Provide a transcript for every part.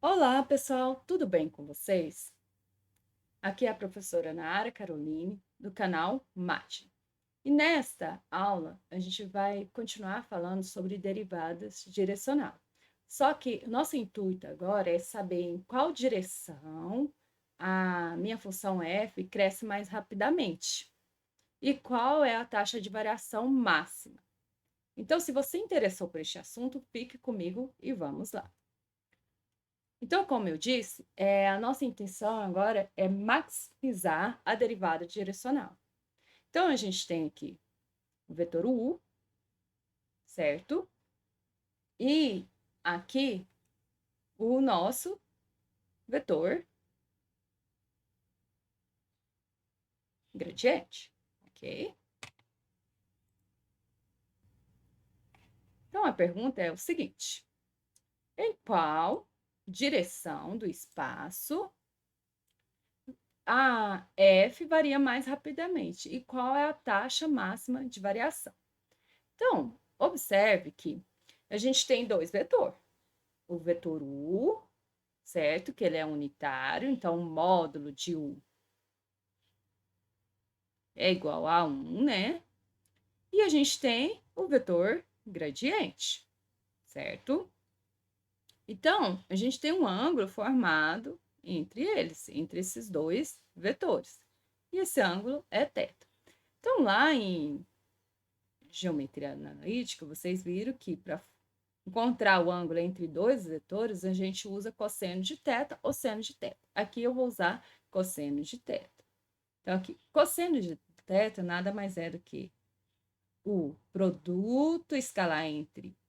Olá, pessoal, tudo bem com vocês? Aqui é a professora Nara Caroline, do canal Mate. E nesta aula, a gente vai continuar falando sobre derivadas direcional. Só que o nosso intuito agora é saber em qual direção a minha função f cresce mais rapidamente e qual é a taxa de variação máxima. Então, se você interessou por este assunto, fique comigo e vamos lá. Então, como eu disse, a nossa intenção agora é maximizar a derivada direcional. Então, a gente tem aqui o vetor u, certo? E aqui o nosso vetor gradiente, ok? Então, a pergunta é o seguinte: em qual direção do espaço a f varia mais rapidamente? E qual é a taxa máxima de variação? Então, observe que a gente tem dois vetores. O vetor u, certo? Que ele é unitário, então o módulo de u é igual a 1, né? E a gente tem o vetor gradiente, certo? Então, a gente tem um ângulo formado entre eles, entre esses dois vetores. E esse ângulo é θ. Então, lá em geometria analítica, vocês viram que para encontrar o ângulo entre dois vetores, a gente usa cosseno de θ ou seno de θ. Aqui eu vou usar cosseno de θ. Então, aqui, cosseno de θ nada mais é do que o produto escalar entre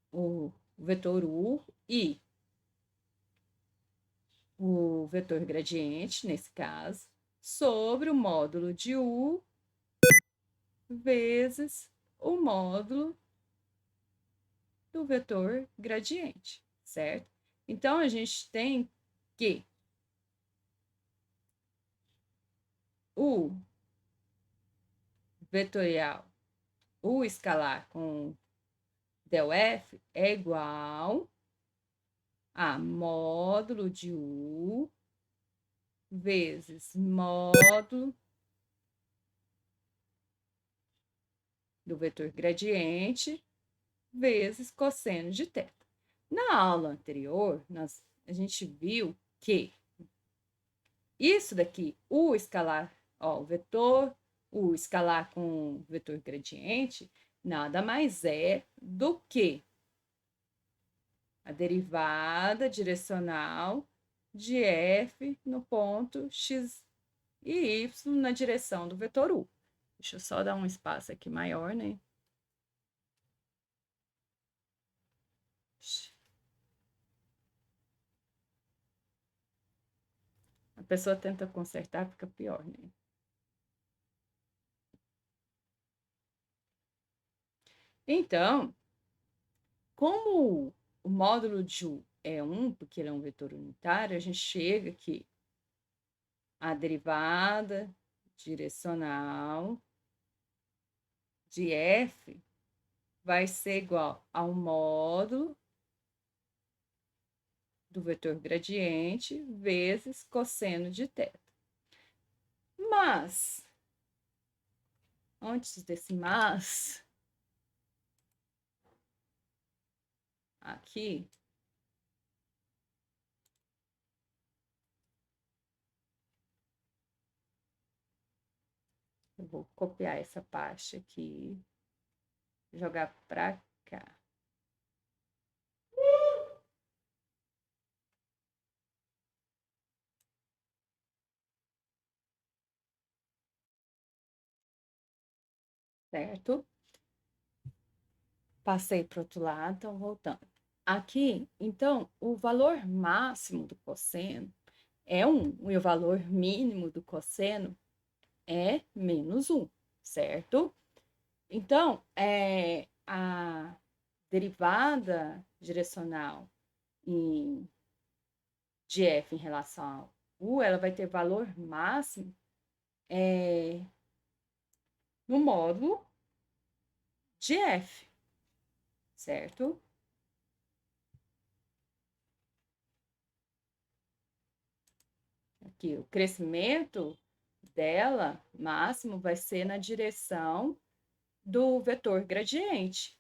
o vetor u e o vetor gradiente, nesse caso, sobre o módulo de u vezes o módulo do vetor gradiente, certo? Então, a gente tem que o vetorial, o escalar com ΔF é igual a módulo de U vezes módulo do vetor gradiente vezes cosseno de θ. Na aula anterior, a gente viu que isso daqui, o escalar, ó, o vetor, o escalar com vetor gradiente, nada mais é do que a derivada direcional de f no ponto x e y na direção do vetor u. Deixa eu só dar um espaço aqui maior, né? A pessoa tenta consertar, fica pior, né? Então, como o módulo de u é 1, porque ele é um vetor unitário, a gente chega aqui a derivada direcional de f vai ser igual ao módulo do vetor gradiente vezes cosseno de θ. Mas, antes desse mas, aqui, eu vou copiar essa parte aqui, jogar para cá. Certo? Passei para o outro lado, então voltando. Aqui, então, o valor máximo do cosseno é 1, e o valor mínimo do cosseno é menos 1, certo? Então, a derivada direcional de f em relação ao u, ela vai ter valor máximo no módulo de f, certo? que o crescimento dela máximo vai ser na direção do vetor gradiente,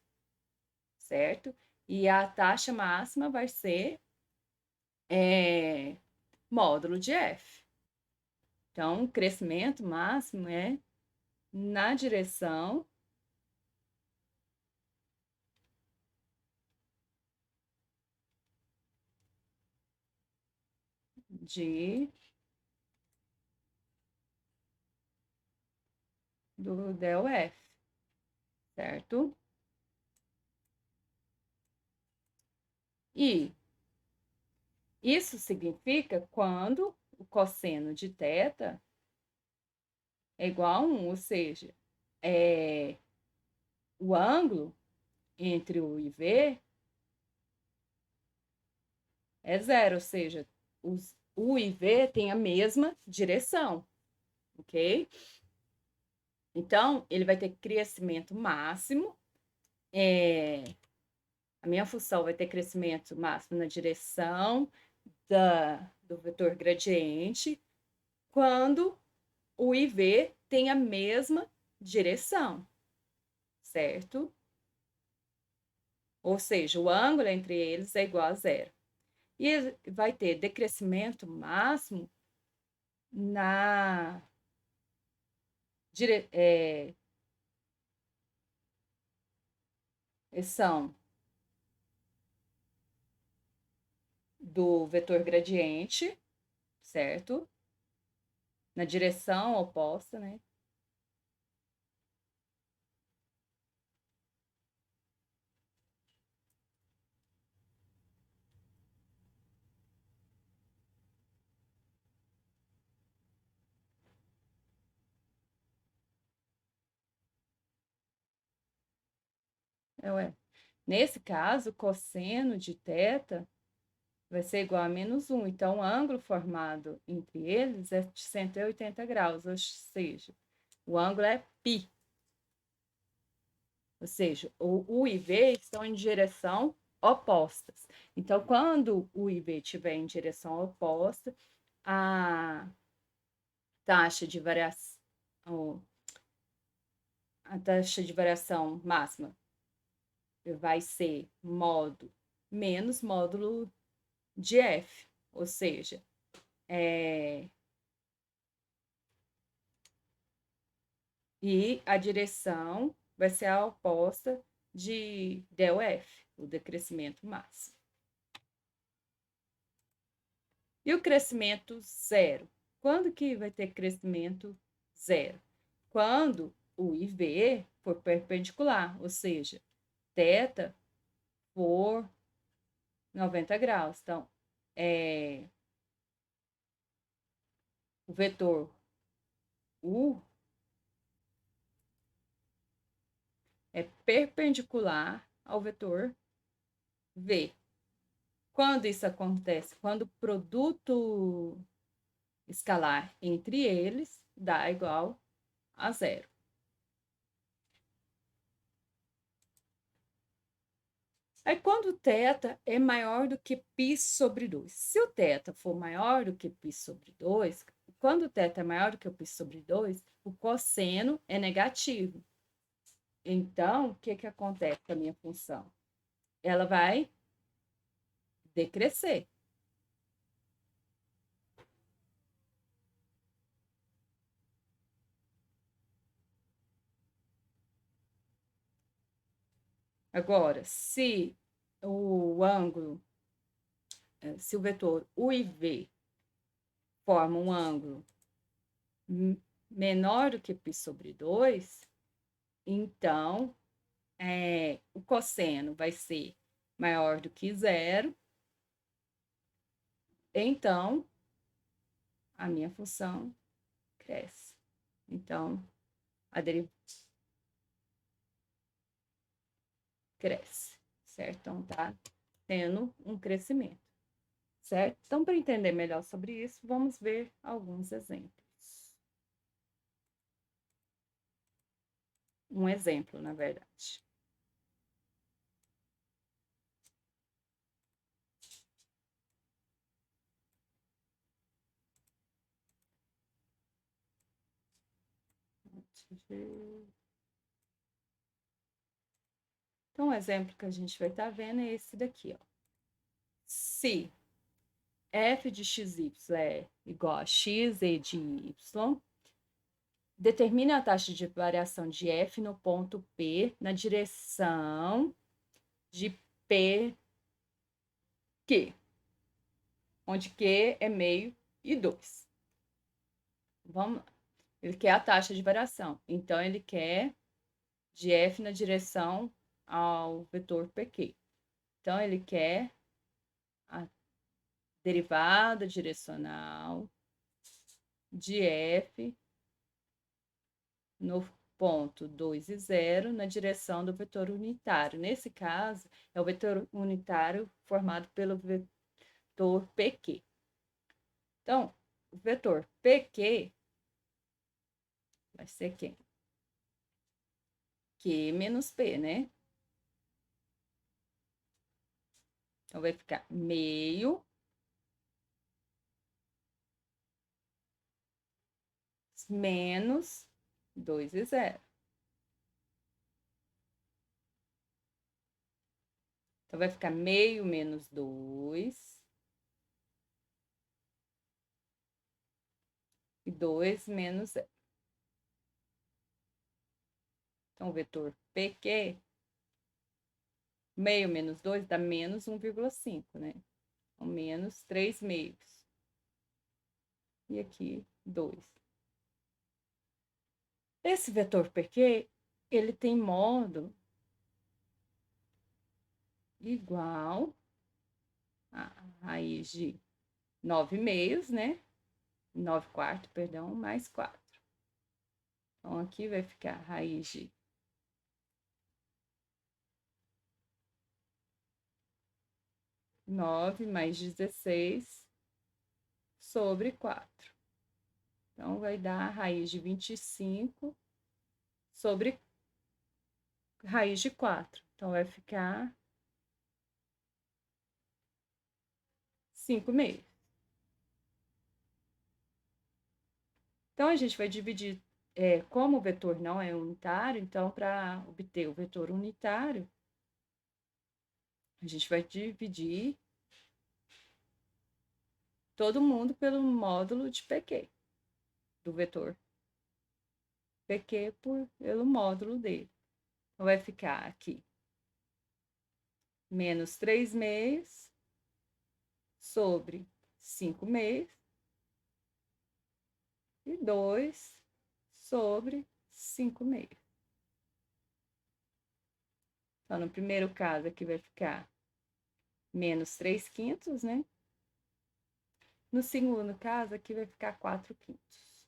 certo? E a taxa máxima vai ser módulo de f. Então, o crescimento máximo é na direção do del F, certo? E isso significa quando o cosseno de θ é igual a 1, ou seja, o ângulo entre o I e V é zero, ou seja, os U e V têm a mesma direção, ok? Então, ele vai ter crescimento máximo, a minha função vai ter crescimento máximo na direção do vetor gradiente, quando o I e V tem a mesma direção, certo? Ou seja, o ângulo entre eles é igual a zero. E vai ter decrescimento máximo na direção do vetor gradiente, certo? Na direção oposta, né? Ué. Nesse caso, o cosseno de θ vai ser igual a menos 1. Então, o ângulo formado entre eles é de 180 graus, ou seja, o ângulo é π. Ou seja, o U e V estão em direção opostas. Então, quando o U e V estiver em direção oposta, a taxa de variação, máxima vai ser menos módulo de F, ou seja, e a direção vai ser a oposta de del F, o decrescimento máximo. E o crescimento zero? Quando que vai ter crescimento zero? Quando o IV for perpendicular, ou seja, θ for 90 graus. Então, o vetor U é perpendicular ao vetor V. Quando isso acontece? Quando o produto escalar entre eles dá igual a zero. Aí, quando o θ é maior do que π sobre 2. Se o θ for maior do que π sobre 2, quando o θ é maior do que o π sobre 2, o cosseno é negativo. Então, o que acontece com a minha função? Ela vai decrescer. Agora, se o ângulo, se o vetor U e V forma um ângulo menor do que π sobre 2, então o cosseno vai ser maior do que zero, então a minha função cresce. Então, a derivada cresce, certo? Então, tá tendo um crescimento, certo? Então, para entender melhor sobre isso, vamos ver alguns exemplos. Um exemplo, na verdade. Então, o exemplo que a gente vai estar vendo é esse daqui, ó. Se f de xy é igual a x e de y, determine a taxa de variação de f no ponto P na direção de P, Q, onde Q é meio e 2. Vamos lá. Ele quer a taxa de variação. Então, ele quer de f na direção ao vetor PQ. Então, ele quer a derivada direcional de f no ponto 2 e 0 na direção do vetor unitário. Nesse caso, é o vetor unitário formado pelo vetor PQ. Então, o vetor PQ vai ser quem? Q menos P, né? Então, vai ficar meio menos 2 e 0. Então, vai ficar meio menos 2 e 2 menos 0. Então, o vetor PQ, meio menos 2 dá menos 1,5, né? Então, menos 3 meios. E aqui, 2. Esse vetor PQ, ele tem módulo igual a raiz de 9 meios, né? 9 quartos, perdão, mais 4. Então, aqui vai ficar raiz de 9 mais 16 sobre 4. Então, vai dar raiz de 25 sobre raiz de 4. Então, vai ficar 5 meios. Então, a gente vai dividir, como o vetor não é unitário, então, para obter o vetor unitário, a gente vai dividir todo mundo pelo módulo de PQ, do vetor PQ pelo módulo dele. Então, vai ficar aqui menos 3 meios sobre 5 meios e 2 sobre 5 meios. Então, no primeiro caso aqui vai ficar menos 3 quintos, né? No segundo caso, aqui vai ficar 4 quintos.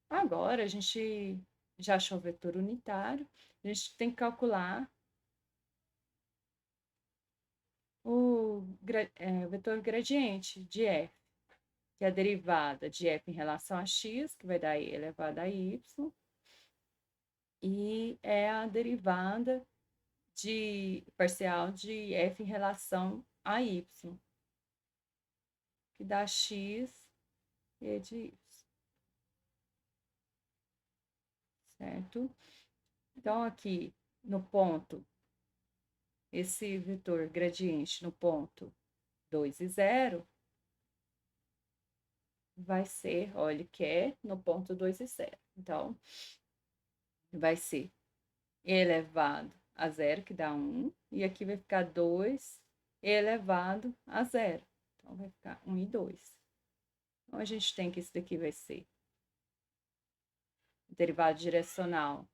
Agora, a gente já achou o vetor unitário, a gente tem que calcular o vetor gradiente de f, que é a derivada de f em relação a x, que vai dar e elevado a y, e é a derivada parcial de f em relação a y, que dá x e de y, certo? Então, aqui no ponto, esse vetor gradiente no ponto 2 e 0 vai ser, olha, ele quer no ponto 2 e 0. Então, vai ser elevado a 0, que dá 1, e aqui vai ficar 2 elevado a 0. Então, vai ficar 1 e 2. Então, a gente tem que isso daqui vai ser derivado direcional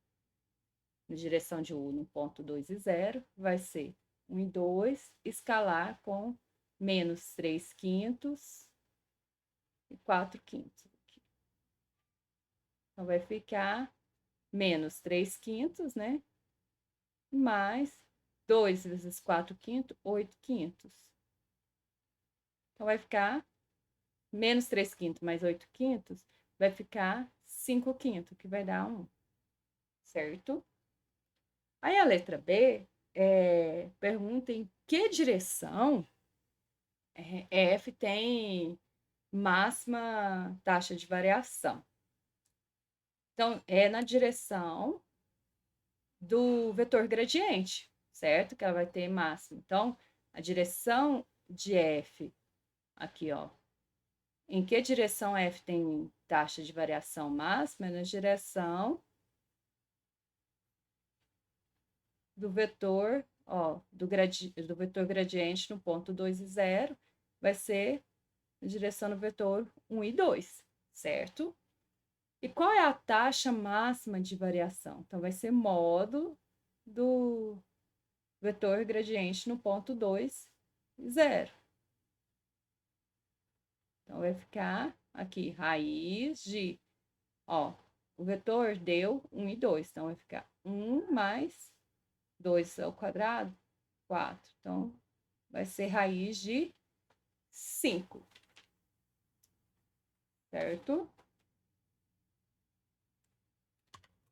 na direção de U no ponto 2 e 0, vai ser 1 e 2, escalar com menos 3 quintos e 4 quintos. Então, vai ficar menos 3 quintos, né? Mais 2 vezes 4 quintos, 8 quintos. Então, vai ficar menos 3 quintos mais 8 quintos, vai ficar 5 quintos, que vai dar 1, certo? Aí a letra B pergunta em que direção F tem máxima taxa de variação. Então, é na direção do vetor gradiente, certo? Que ela vai ter máxima. Então, a direção de F, aqui, ó. Em que direção F tem taxa de variação máxima? É na direção do vetor, ó, do vetor gradiente no ponto 2 e 0, vai ser na direção do vetor 1 e 2, certo? E qual é a taxa máxima de variação? Então, vai ser módulo do vetor gradiente no ponto 2 e 0. Então, vai ficar aqui, raiz de, ó, o vetor deu 1 e 2, então vai ficar 1 mais 2 ao quadrado, 4. Então, vai ser raiz de 5, certo?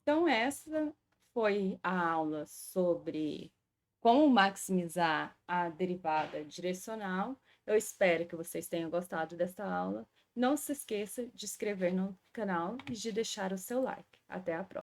Então, essa foi a aula sobre como maximizar a derivada direcional. Eu espero que vocês tenham gostado dessa aula. Não se esqueça de inscrever no canal e de deixar o seu like. Até a próxima!